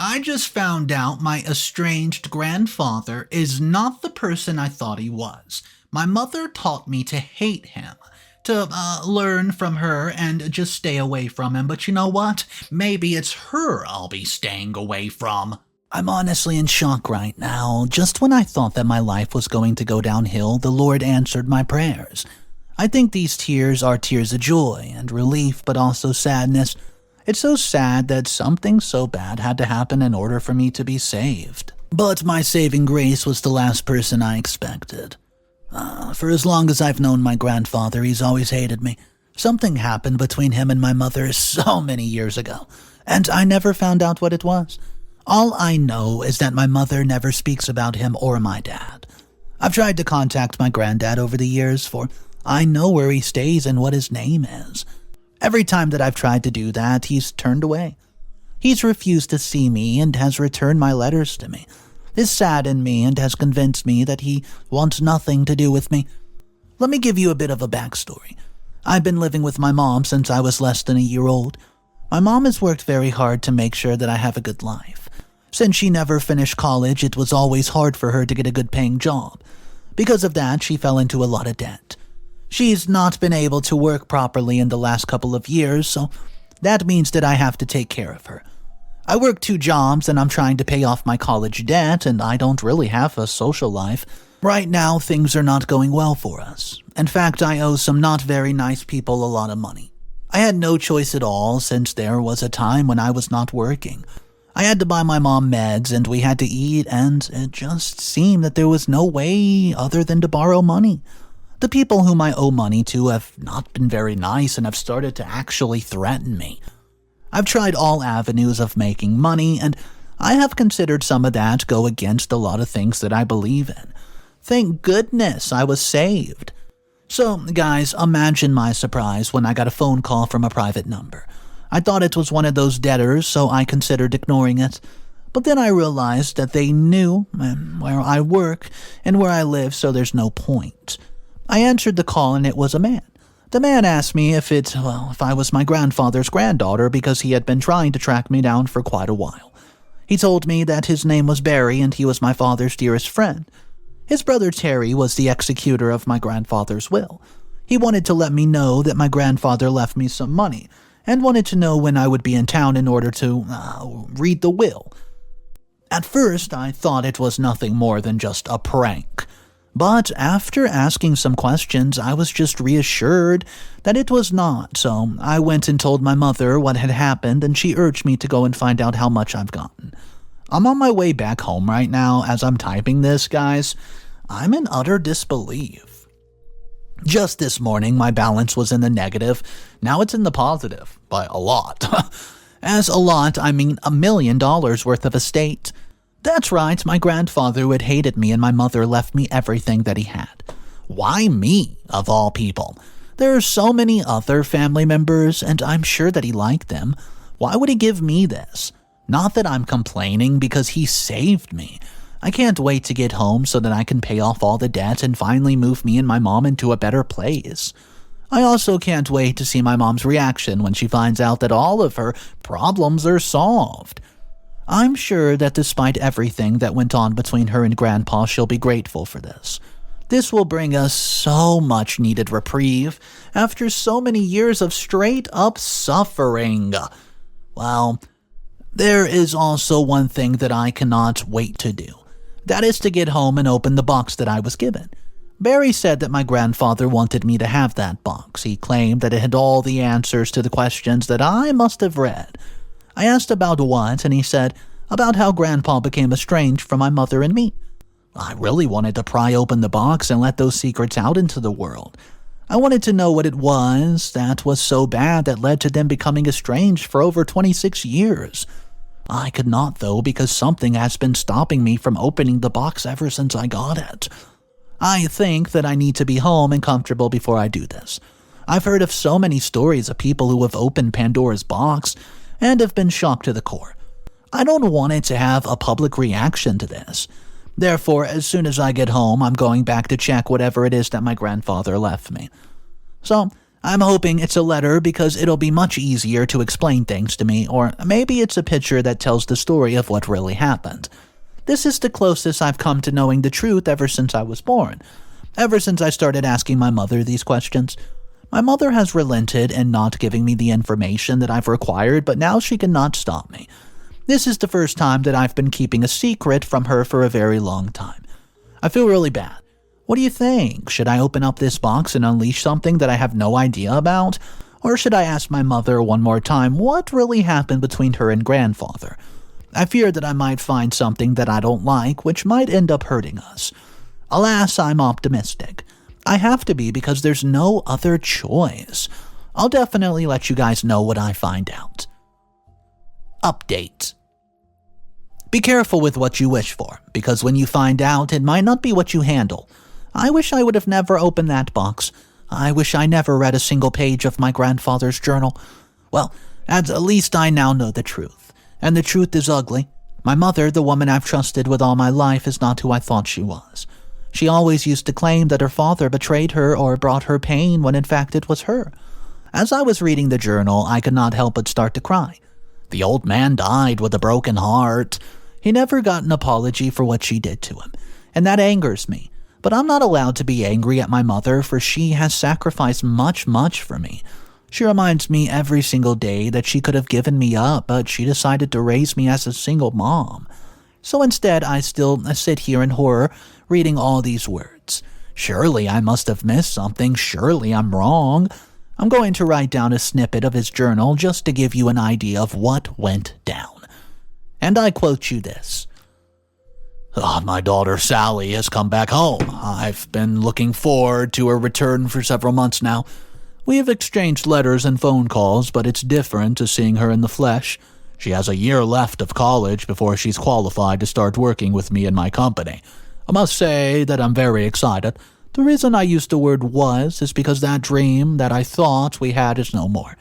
I just found out my estranged grandfather is not the person I thought he was. My mother taught me to hate him, to learn from her and just stay away from him. But you know what? Maybe it's her I'll be staying away from. I'm honestly in shock right now. Just when I thought that my life was going to go downhill, the Lord answered my prayers. I think these tears are tears of joy and relief, but also sadness. It's so sad that something so bad had to happen in order for me to be saved. But my saving grace was the last person I expected. For as long as I've known my grandfather, he's always hated me. Something happened between him and my mother so many years ago, and I never found out what it was. All I know is that my mother never speaks about him or my dad. I've tried to contact my granddad over the years, for I know where he stays and what his name is. Every time that I've tried to do that, he's turned away. He's refused to see me and has returned my letters to me. This saddened me and has convinced me that he wants nothing to do with me. Let me give you a bit of a backstory. I've been living with my mom since I was less than a year old. My mom has worked very hard to make sure that I have a good life. Since she never finished college, it was always hard for her to get a good paying job. Because of that, she fell into a lot of debt. She's not been able to work properly in the last couple of years, so that means that I have to take care of her. I work 2 jobs and I'm trying to pay off my college debt, and I don't really have a social life. Right now, things are not going well for us. In fact, I owe some not very nice people a lot of money. I had no choice at all since there was a time when I was not working. I had to buy my mom meds and we had to eat, and it just seemed that there was no way other than to borrow money. The people whom I owe money to have not been very nice and have started to actually threaten me. I've tried all avenues of making money, and I have considered some of that go against a lot of things that I believe in. Thank goodness I was saved. So, guys, imagine my surprise when I got a phone call from a private number. I thought it was one of those debtors, so I considered ignoring it. But then I realized that they knew where I work and where I live, so there's no point. I answered the call and it was a man. The man asked me if I was my grandfather's granddaughter because he had been trying to track me down for quite a while. He told me that his name was Barry and he was my father's dearest friend. His brother Terry was the executor of my grandfather's will. He wanted to let me know that my grandfather left me some money and wanted to know when I would be in town in order to read the will. At first, I thought it was nothing more than just a prank. But after asking some questions, I was just reassured that it was not, so I went and told my mother what had happened, and she urged me to go and find out how much I've gotten. I'm on my way back home right now as I'm typing this, guys. I'm in utter disbelief. Just this morning, my balance was in the negative. Now it's in the positive, by a lot. As a lot, I mean $1 million worth of estate. That's right, my grandfather who had hated me and my mother left me everything that he had. Why me, of all people? There are so many other family members, and I'm sure that he liked them. Why would he give me this? Not that I'm complaining, because he saved me. I can't wait to get home so that I can pay off all the debt and finally move me and my mom into a better place. I also can't wait to see my mom's reaction when she finds out that all of her problems are solved. I'm sure that despite everything that went on between her and Grandpa, she'll be grateful for this. This will bring us so much needed reprieve after so many years of straight-up suffering. Well, there is also one thing that I cannot wait to do. That is to get home and open the box that I was given. Barry said that my grandfather wanted me to have that box. He claimed that it had all the answers to the questions that I must have read. I asked about what, and he said about how Grandpa became estranged from my mother and me. I really wanted to pry open the box and let those secrets out into the world. I wanted to know what it was that was so bad that led to them becoming estranged for over 26 years. I could not, though, because something has been stopping me from opening the box ever since I got it. I think that I need to be home and comfortable before I do this. I've heard of so many stories of people who have opened Pandora's box and have been shocked to the core. I don't want it to have a public reaction to this. Therefore, as soon as I get home, I'm going back to check whatever it is that my grandfather left me. So, I'm hoping it's a letter because it'll be much easier to explain things to me, or maybe it's a picture that tells the story of what really happened. This is the closest I've come to knowing the truth ever since I was born. Ever since I started asking my mother these questions. My mother has relented in not giving me the information that I've required, but now she cannot stop me. This is the first time that I've been keeping a secret from her for a very long time. I feel really bad. What do you think? Should I open up this box and unleash something that I have no idea about? Or should I ask my mother one more time what really happened between her and grandfather? I fear that I might find something that I don't like, which might end up hurting us. Alas, I'm optimistic. I have to be because there's no other choice. I'll definitely let you guys know what I find out. Update. Be careful with what you wish for, because when you find out, it might not be what you handle. I wish I would have never opened that box. I wish I never read a single page of my grandfather's journal. Well, at least I now know the truth. And the truth is ugly. My mother, the woman I've trusted with all my life, is not who I thought she was. She always used to claim that her father betrayed her or brought her pain when in fact it was her. As I was reading the journal, I could not help but start to cry. The old man died with a broken heart. He never got an apology for what she did to him, and that angers me. But I'm not allowed to be angry at my mother, for she has sacrificed much for me. She reminds me every single day that she could have given me up, but she decided to raise me as a single mom. So instead, I still sit here in horror, reading all these words. Surely I must have missed something. Surely I'm wrong. I'm going to write down a snippet of his journal just to give you an idea of what went down. And I quote you this. My daughter Sally has come back home. I've been looking forward to her return for several months now. We have exchanged letters and phone calls, but it's different to seeing her in the flesh. She has a year left of college before she's qualified to start working with me in my company. I must say that I'm very excited. The reason I used the word was is because that dream that I thought we had is no more.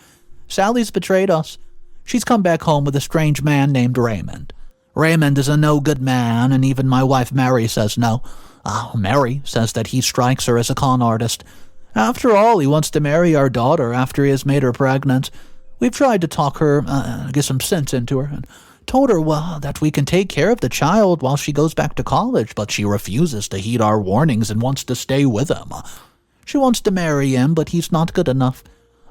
Sally's betrayed us. She's come back home with a strange man named Raymond. Raymond is a no-good man, and even my wife Mary says no. Mary says that he strikes her as a con artist. After all, he wants to marry our daughter after he has made her pregnant. We've tried to talk her, get some sense into her, and told her, that we can take care of the child while she goes back to college, but she refuses to heed our warnings and wants to stay with him. She wants to marry him, but he's not good enough.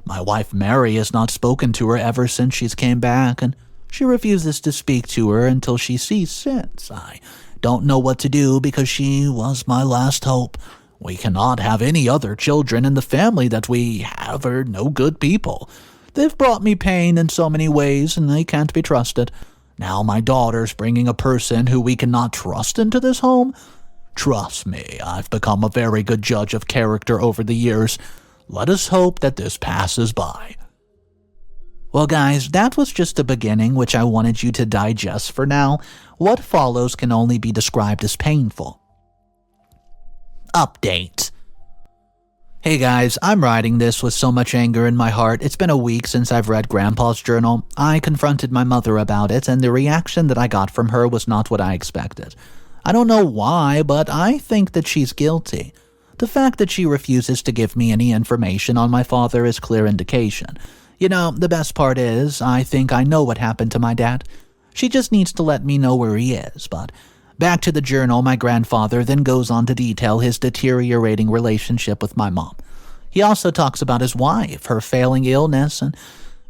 My wife Mary has not spoken to her ever since she's came back, and she refuses to speak to her until she sees sense. I don't know what to do because she was my last hope. We cannot have any other children in the family that we have are no good people. They've brought me pain in so many ways, and they can't be trusted. Now my daughter's bringing a person who we cannot trust into this home. Trust me, I've become a very good judge of character over the years. Let us hope that this passes by. Well, guys, that was just the beginning, which I wanted you to digest for now. What follows can only be described as painful. Update. Hey guys, I'm writing this with so much anger in my heart. It's been a week since I've read Grandpa's journal. I confronted my mother about it, and the reaction that I got from her was not what I expected. I don't know why, but I think that she's guilty. The fact that she refuses to give me any information on my father is clear indication. You know, the best part is, I think I know what happened to my dad. She just needs to let me know where he is, but back to the journal, my grandfather then goes on to detail his deteriorating relationship with my mom. He also talks about his wife, her failing illness, and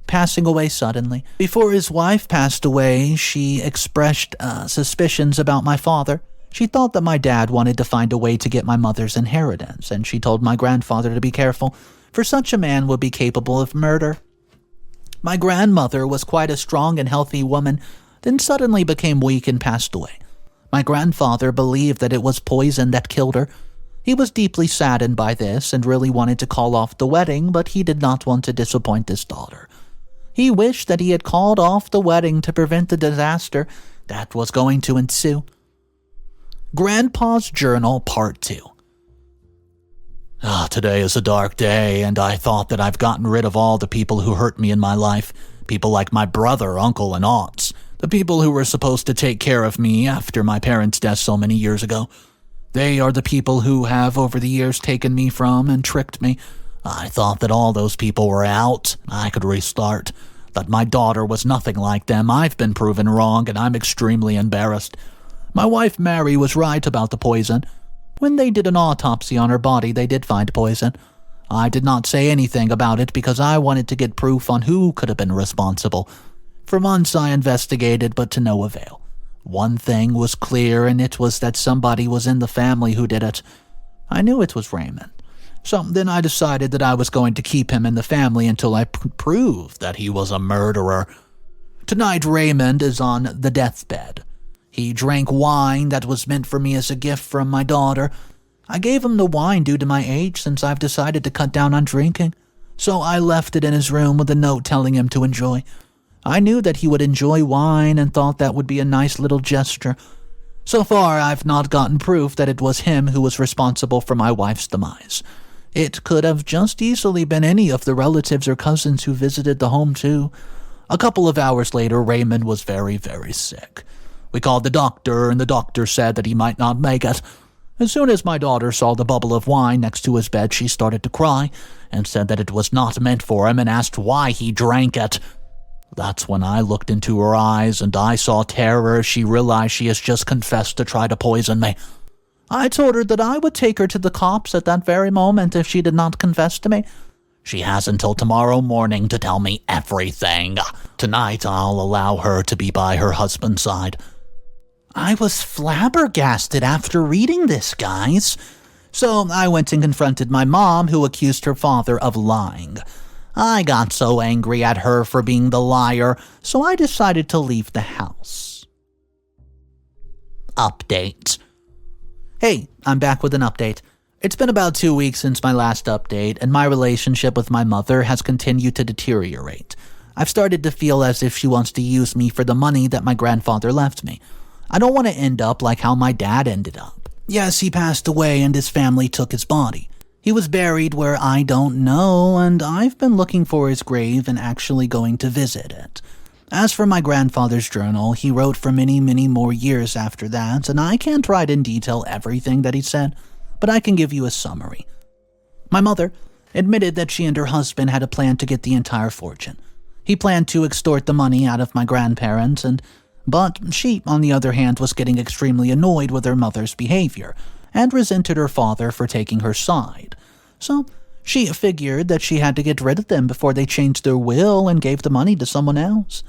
passing away suddenly. Before his wife passed away, she expressed suspicions about my father. She thought that my dad wanted to find a way to get my mother's inheritance, and she told my grandfather to be careful, for such a man would be capable of murder. My grandmother was quite a strong and healthy woman, then suddenly became weak and passed away. My grandfather believed that it was poison that killed her. He was deeply saddened by this and really wanted to call off the wedding, but he did not want to disappoint his daughter. He wished that he had called off the wedding to prevent the disaster that was going to ensue. Grandpa's Journal Part 2. Today is a dark day, and I thought that I've gotten rid of all the people who hurt me in my life. People like my brother, uncle, and aunts. The people who were supposed to take care of me after my parents' death so many years ago. They are the people who have over the years taken me from and tricked me. I thought that all those people were out. I could restart. That my daughter was nothing like them. I've been proven wrong, and I'm extremely embarrassed. My wife Mary was right about the poison. When they did an autopsy on her body, they did find poison. I did not say anything about it because I wanted to get proof on who could have been responsible. For months I investigated, but to no avail. One thing was clear, and it was that somebody was in the family who did it. I knew it was Raymond. So then I decided that I was going to keep him in the family until I proved that he was a murderer. Tonight Raymond is on the deathbed. He drank wine that was meant for me as a gift from my daughter. I gave him the wine due to my age since I've decided to cut down on drinking. So I left it in his room with a note telling him to enjoy. I knew that he would enjoy wine and thought that would be a nice little gesture. So far, I've not gotten proof that it was him who was responsible for my wife's demise. It could have just easily been any of the relatives or cousins who visited the home too. A couple of hours later, Raymond was very, very sick. We called the doctor, and the doctor said that he might not make it. As soon as my daughter saw the bubble of wine next to his bed, she started to cry and said that it was not meant for him and asked why he drank it. That's when I looked into her eyes and I saw terror as she realized she has just confessed to try to poison me. I told her that I would take her to the cops at that very moment if she did not confess to me. She has until tomorrow morning to tell me everything. Tonight I'll allow her to be by her husband's side. I was flabbergasted after reading this, guys. So I went and confronted my mom, who accused her father of lying. I got so angry at her for being the liar, so I decided to leave the house. Update. Hey, I'm back with an update. It's been about 2 weeks since my last update, and my relationship with my mother has continued to deteriorate. I've started to feel as if she wants to use me for the money that my grandfather left me. I don't want to end up like how my dad ended up. Yes, he passed away and his family took his body. He was buried where I don't know, and I've been looking for his grave and actually going to visit it. As for my grandfather's journal, he wrote for many, many more years after that, and I can't write in detail everything that he said, but I can give you a summary. My mother admitted that she and her husband had a plan to get the entire fortune. He planned to extort the money out of my grandparents, but she, on the other hand, was getting extremely annoyed with her mother's behavior and resented her father for taking her side. So she figured that she had to get rid of them before they changed their will and gave the money to someone else.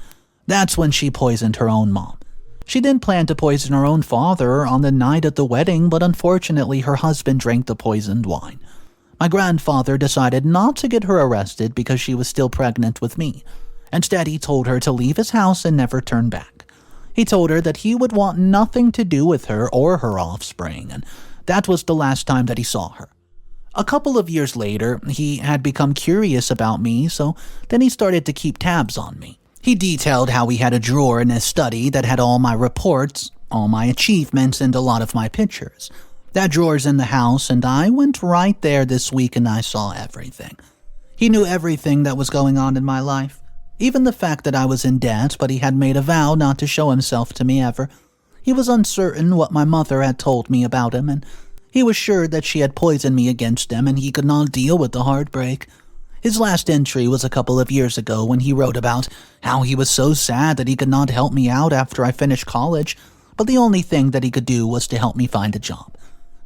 That's when she poisoned her own mom. She didn't plan to poison her own father on the night of the wedding, but unfortunately her husband drank the poisoned wine. My grandfather decided not to get her arrested because she was still pregnant with me. Instead, he told her to leave his house and never turn back. He told her that he would want nothing to do with her or her offspring, and that was the last time that he saw her. A couple of years later, he had become curious about me, so then he started to keep tabs on me. He detailed how he had a drawer in his study that had all my reports, all my achievements, and a lot of my pictures. That drawer's in the house, and I went right there this week and I saw everything. He knew everything that was going on in my life, even the fact that I was in debt, but he had made a vow not to show himself to me ever. He was uncertain what my mother had told me about him, and he was sure that she had poisoned me against him, and he could not deal with the heartbreak. His last entry was a couple of years ago when he wrote about how he was so sad that he could not help me out after I finished college, but the only thing that he could do was to help me find a job.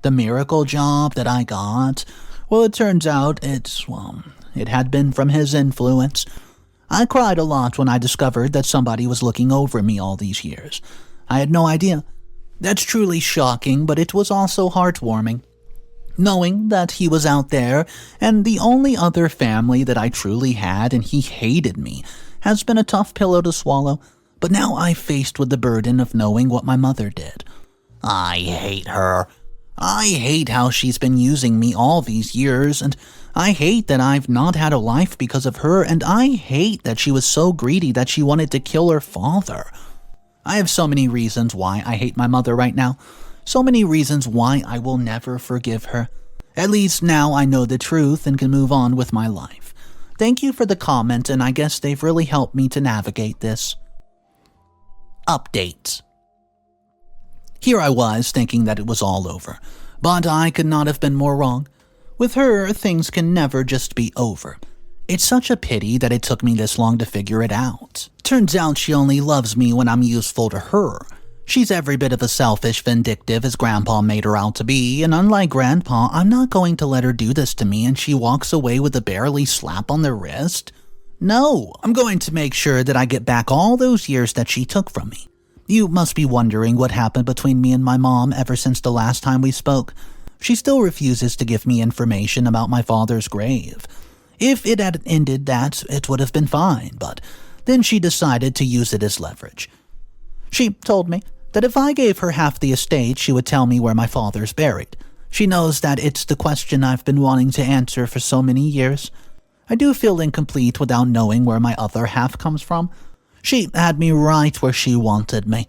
The miracle job that I got, well, it turns out it had been from his influence. I cried a lot when I discovered that somebody was looking over me all these years. I had no idea. That's truly shocking, but it was also heartwarming. Knowing that he was out there, and the only other family that I truly had, and he hated me, has been a tough pillow to swallow, but now I'm faced with the burden of knowing what my mother did. I hate her. I hate how she's been using me all these years, and I hate that I've not had a life because of her, and I hate that she was so greedy that she wanted to kill her father. I have so many reasons why I hate my mother right now. So many reasons why I will never forgive her. At least now I know the truth and can move on with my life. Thank you for the comment, and I guess they've really helped me to navigate this. Updates. Here I was thinking that it was all over, but I could not have been more wrong. With her, things can never just be over. It's such a pity that it took me this long to figure it out. Turns out she only loves me when I'm useful to her. She's every bit of as selfish, vindictive as Grandpa made her out to be, and unlike Grandpa, I'm not going to let her do this to me and she walks away with a barely slap on the wrist. No, I'm going to make sure that I get back all those years that she took from me. You must be wondering what happened between me and my mom ever since the last time we spoke. She still refuses to give me information about my father's grave. If it had ended that, it would have been fine, but then she decided to use it as leverage. She told me that if I gave her half the estate, she would tell me where my father's buried. She knows that it's the question I've been wanting to answer for so many years. I do feel incomplete without knowing where my other half comes from. She had me right where she wanted me.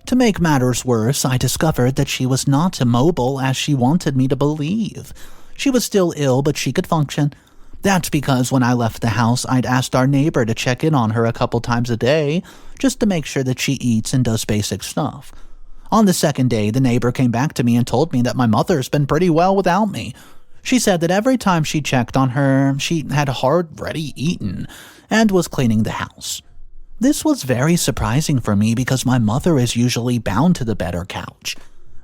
To make matters worse, I discovered that she was not immobile as she wanted me to believe. She was still ill, but she could function. That's because when I left the house, I'd asked our neighbor to check in on her a couple times a day, just to make sure that she eats and does basic stuff. On the second day, the neighbor came back to me and told me that my mother's been pretty well without me. She said that every time she checked on her, she had already eaten and was cleaning the house. This was very surprising for me because my mother is usually bound to the bed or couch.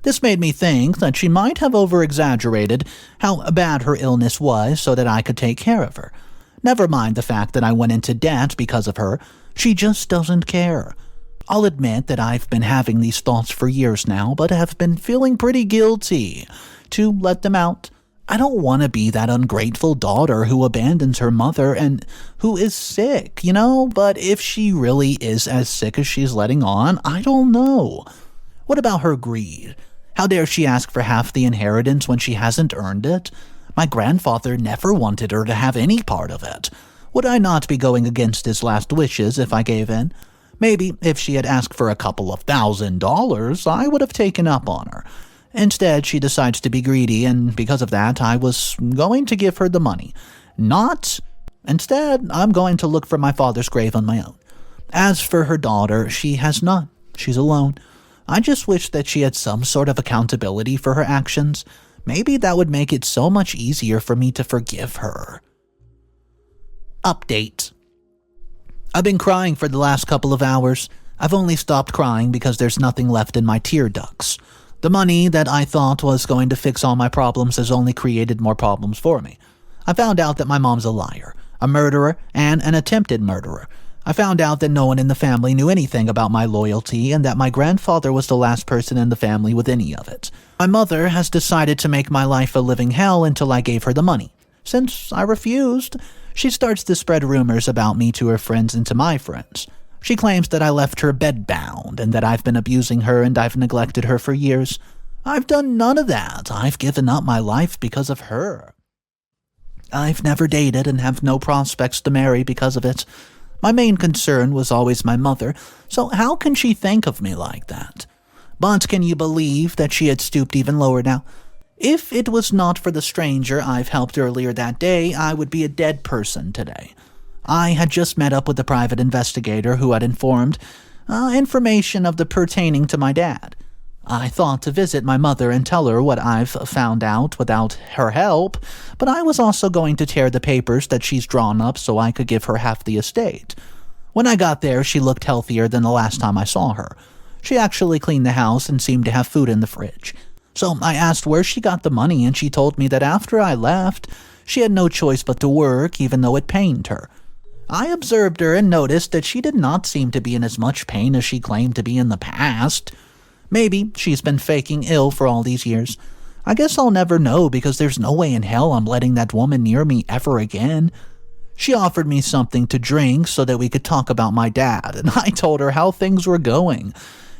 This made me think that she might have over-exaggerated how bad her illness was so that I could take care of her. Never mind the fact that I went into debt because of her, she just doesn't care. I'll admit that I've been having these thoughts for years now, but have been feeling pretty guilty to let them out. I don't want to be that ungrateful daughter who abandons her mother and who is sick, but if she really is as sick as she's letting on, I don't know. What about her greed? How dare she ask for half the inheritance when she hasn't earned it? My grandfather never wanted her to have any part of it. Would I not be going against his last wishes if I gave in? Maybe if she had asked for a couple of $1,000, I would have taken up on her. Instead, she decides to be greedy, and because of that, I was going to give her the money. Instead, I'm going to look for my father's grave on my own. As for her daughter, she has none. She's alone. I just wish that she had some sort of accountability for her actions. Maybe that would make it so much easier for me to forgive her. Update. I've been crying for the last couple of hours. I've only stopped crying because there's nothing left in my tear ducts. The money that I thought was going to fix all my problems has only created more problems for me. I found out that my mom's a liar, a murderer, and an attempted murderer. I found out that no one in the family knew anything about my loyalty and that my grandfather was the last person in the family with any of it. My mother has decided to make my life a living hell until I gave her the money. Since I refused, she starts to spread rumors about me to her friends and to my friends. She claims that I left her bedbound and that I've been abusing her and I've neglected her for years. I've done none of that. I've given up my life because of her. I've never dated and have no prospects to marry because of it. My main concern was always my mother, so how can she think of me like that? But can you believe that she had stooped even lower now? If it was not for the stranger I've helped earlier that day, I would be a dead person today. I had just met up with the private investigator who had informed information of the pertaining to my dad. I thought to visit my mother and tell her what I've found out without her help, but I was also going to tear the papers that she's drawn up so I could give her half the estate. When I got there, she looked healthier than the last time I saw her. She actually cleaned the house and seemed to have food in the fridge. So I asked where she got the money, and she told me that after I left, she had no choice but to work, even though it pained her. I observed her and noticed that she did not seem to be in as much pain as she claimed to be in the past. Maybe she's been faking ill for all these years. I guess I'll never know because there's no way in hell I'm letting that woman near me ever again. She offered me something to drink so that we could talk about my dad, and I told her how things were going,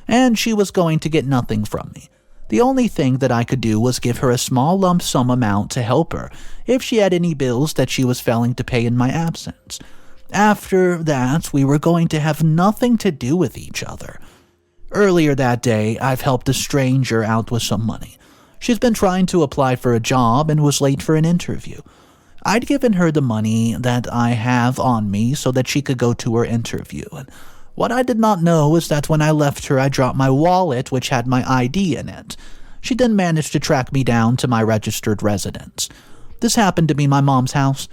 and she was going to get nothing from me. The only thing that I could do was give her a small lump sum amount to help her if she had any bills that she was failing to pay in my absence. After that, we were going to have nothing to do with each other. Earlier that day, I've helped a stranger out with some money. She's been trying to apply for a job and was late for an interview. I'd given her the money that I have on me so that she could go to her interview. And what I did not know is that when I left her, I dropped my wallet, which had my ID in it. She then managed to track me down to my registered residence. This happened to be my mom's house.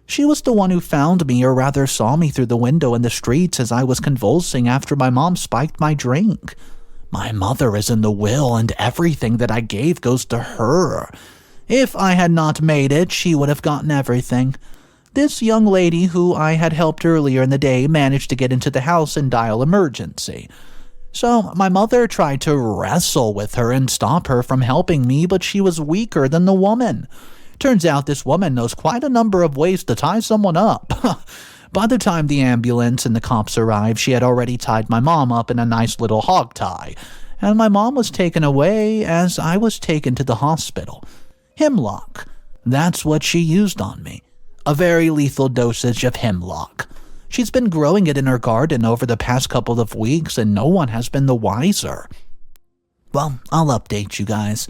She was the one who found me, or rather saw me through the window in the streets as I was convulsing after my mom spiked my drink. My mother is in the will, and everything that I gave goes to her. If I had not made it, she would have gotten everything. This young lady who I had helped earlier in the day managed to get into the house and dial emergency. So my mother tried to wrestle with her and stop her from helping me, but she was weaker than the woman. Turns out this woman knows quite a number of ways to tie someone up. By the time the ambulance and the cops arrived, she had already tied my mom up in a nice little hog tie, and my mom was taken away as I was taken to the hospital. Hemlock. That's what she used on me. A very lethal dosage of hemlock. She's been growing it in her garden over the past couple of weeks, and no one has been the wiser. Well, I'll update you guys.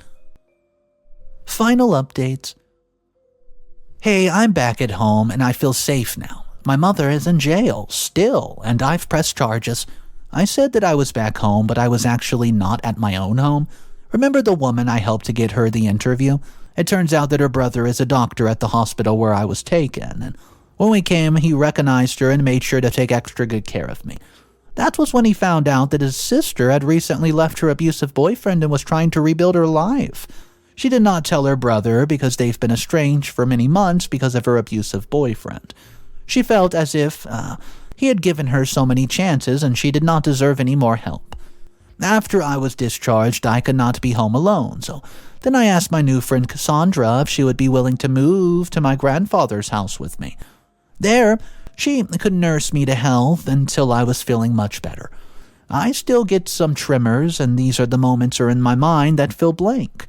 Final updates. Hey, I'm back at home, and I feel safe now. My mother is in jail, still, and I've pressed charges. I said that I was back home, but I was actually not at my own home. Remember the woman I helped to get her the interview? It turns out that her brother is a doctor at the hospital where I was taken, and when we came, he recognized her and made sure to take extra good care of me. That was when he found out that his sister had recently left her abusive boyfriend and was trying to rebuild her life. She did not tell her brother because they've been estranged for many months because of her abusive boyfriend. She felt as if he had given her so many chances and she did not deserve any more help. After I was discharged, I could not be home alone, so then I asked my new friend Cassandra if she would be willing to move to my grandfather's house with me. There, she could nurse me to health until I was feeling much better. I still get some tremors, and these are the moments in my mind that feel blank.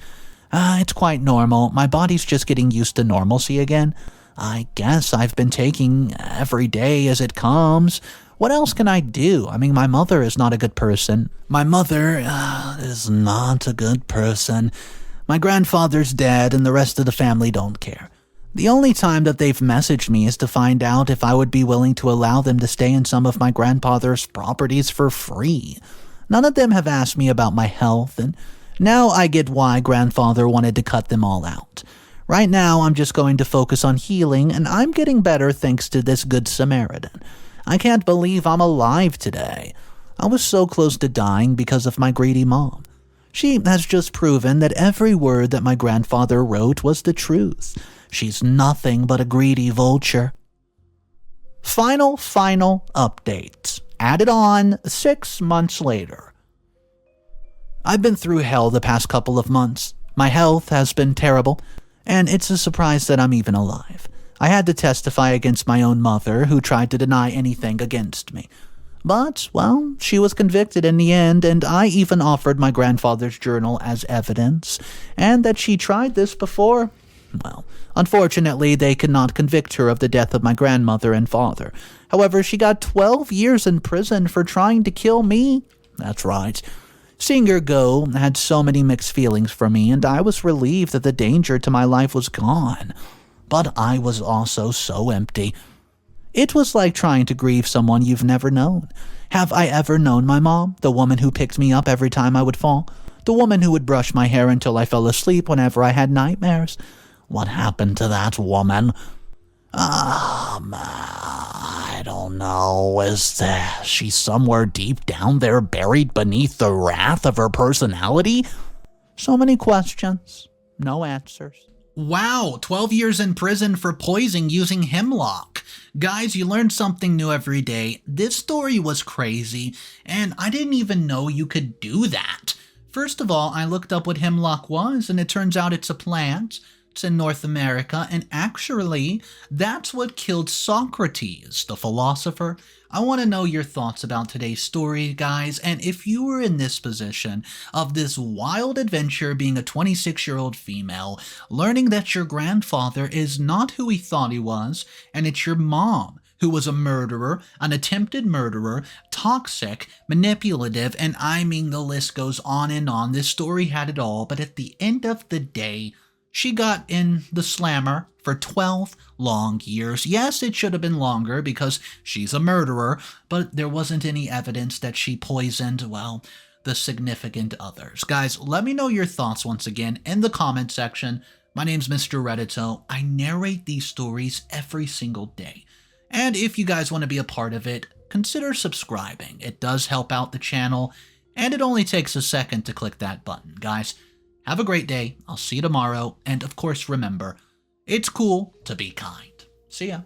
It's quite normal. My body's just getting used to normalcy again. I guess I've been taking every day as it comes. What else can I do? I mean, my mother is not a good person. My mother is not a good person. My grandfather's dead, and the rest of the family don't care. The only time that they've messaged me is to find out if I would be willing to allow them to stay in some of my grandfather's properties for free. None of them have asked me about my health, and now I get why grandfather wanted to cut them all out. Right now, I'm just going to focus on healing, and I'm getting better thanks to this good Samaritan. I can't believe I'm alive today. I was so close to dying because of my greedy mom. She has just proven that every word that my grandfather wrote was the truth. She's nothing but a greedy vulture. Final updates. Added on 6 months later. I've been through hell the past couple of months. My health has been terrible, and it's a surprise that I'm even alive. I had to testify against my own mother, who tried to deny anything against me. But, well, she was convicted in the end, and I even offered my grandfather's journal as evidence, and that she tried this before. Well, unfortunately, they could not convict her of the death of my grandmother and father. However, she got 12 years in prison for trying to kill me. That's right. Seeing her go had so many mixed feelings for me, and I was relieved that the danger to my life was gone. But I was also so empty. It was like trying to grieve someone you've never known. Have I ever known my mom, the woman who picked me up every time I would fall? The woman who would brush my hair until I fell asleep whenever I had nightmares? What happened to that woman? I don't know. Is she somewhere deep down there buried beneath the wrath of her personality? So many questions, no answers. Wow, 12 years in prison for poisoning using hemlock. Guys, you learn something new every day. This story was crazy, and I didn't even know you could do that. First of all, I looked up what hemlock was, and it turns out it's a plant. It's in North America, and actually, that's what killed Socrates, the philosopher. I want to know your thoughts about today's story, guys, and if you were in this position of this wild adventure being a 26-year-old female, learning that your grandfather is not who he thought he was, and it's your mom who was a murderer, an attempted murderer, toxic, manipulative, and I mean the list goes on and on. This story had it all, but at the end of the day, she got in the slammer for 12 long years. Yes, it should have been longer because she's a murderer, but there wasn't any evidence that she poisoned, well, the significant others. Guys, let me know your thoughts once again in the comment section My name's Mr. Reddito. I narrate these stories every single day. And if you guys want to be a part of it, consider subscribing. It does help out the channel, and it only takes a second to click that button. Guys, have a great day. I'll see you tomorrow. And of course, remember, it's cool to be kind. See ya.